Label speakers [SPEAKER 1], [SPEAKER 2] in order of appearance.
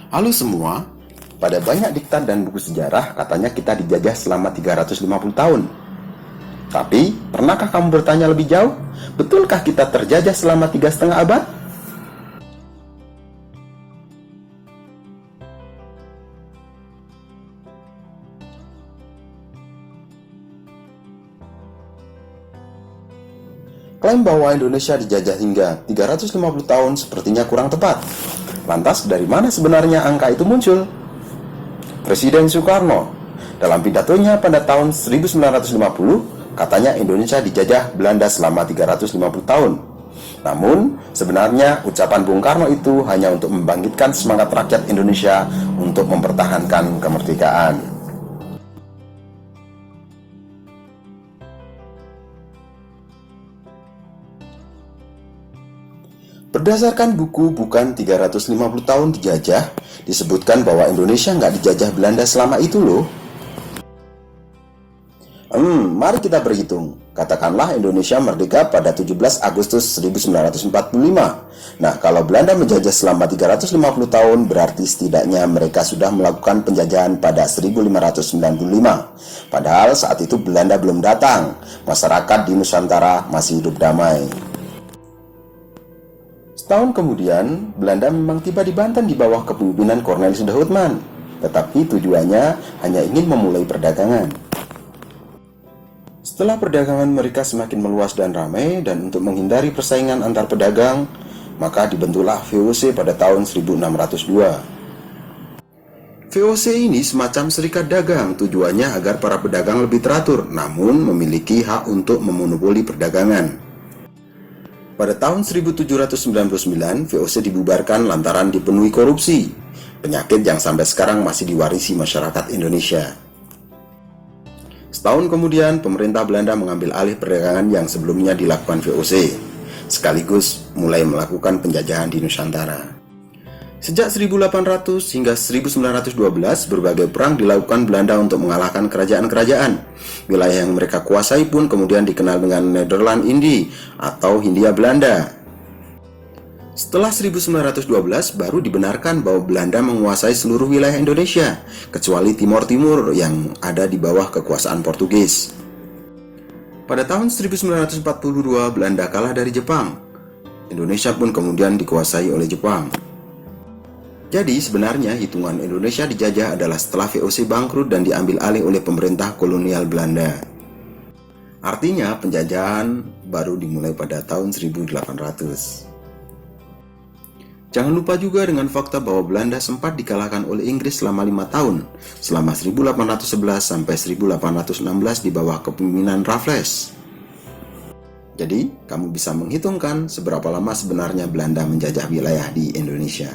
[SPEAKER 1] Halo semua, pada banyak diktat dan buku sejarah katanya kita dijajah selama 350 tahun. Tapi, pernahkah kamu bertanya lebih jauh? Betulkah kita terjajah selama 3,5 abad? Klaim bahwa Indonesia dijajah hingga 350 tahun sepertinya kurang tepat. Lantas, dari mana sebenarnya angka itu muncul? Presiden Soekarno, dalam pidatonya pada tahun 1950, katanya Indonesia dijajah Belanda selama 350 tahun. Namun, sebenarnya ucapan Bung Karno itu hanya untuk membangkitkan semangat rakyat Indonesia untuk mempertahankan kemerdekaan. Berdasarkan buku Bukan 350 Tahun Dijajah, disebutkan bahwa Indonesia nggak dijajah Belanda selama itu loh. Mari kita berhitung. Katakanlah Indonesia merdeka pada 17 Agustus 1945. Nah, kalau Belanda menjajah selama 350 tahun, berarti setidaknya mereka sudah melakukan penjajahan pada 1595. Padahal saat itu Belanda belum datang. Masyarakat di Nusantara masih hidup damai. Setahun kemudian, Belanda memang tiba di Banten di bawah kepemimpinan Cornelis de Houtman. Tetapi tujuannya hanya ingin memulai perdagangan. Setelah perdagangan mereka semakin meluas dan ramai, dan untuk menghindari persaingan antar pedagang, maka dibentuklah VOC pada tahun 1602. VOC ini semacam serikat dagang, tujuannya agar para pedagang lebih teratur, namun memiliki hak untuk memonopoli perdagangan. Pada tahun 1799, VOC dibubarkan lantaran dipenuhi korupsi, penyakit yang sampai sekarang masih diwarisi masyarakat Indonesia. Setahun kemudian, pemerintah Belanda mengambil alih perdagangan yang sebelumnya dilakukan VOC, sekaligus mulai melakukan penjajahan di Nusantara. Sejak 1800 hingga 1912, berbagai perang dilakukan Belanda untuk mengalahkan kerajaan-kerajaan. Wilayah yang mereka kuasai pun kemudian dikenal dengan Nederland Indie atau Hindia Belanda. Setelah 1912, baru dibenarkan bahwa Belanda menguasai seluruh wilayah Indonesia, kecuali Timor Timur yang ada di bawah kekuasaan Portugis. Pada tahun 1942, Belanda kalah dari Jepang. Indonesia pun kemudian dikuasai oleh Jepang. Jadi sebenarnya hitungan Indonesia dijajah adalah setelah VOC bangkrut dan diambil alih oleh pemerintah kolonial Belanda. Artinya penjajahan baru dimulai pada tahun 1800. Jangan lupa juga dengan fakta bahwa Belanda sempat dikalahkan oleh Inggris selama 5 tahun, selama 1811 sampai 1816 di bawah kepemimpinan Raffles. Jadi, kamu bisa menghitungkan seberapa lama sebenarnya Belanda menjajah wilayah di Indonesia.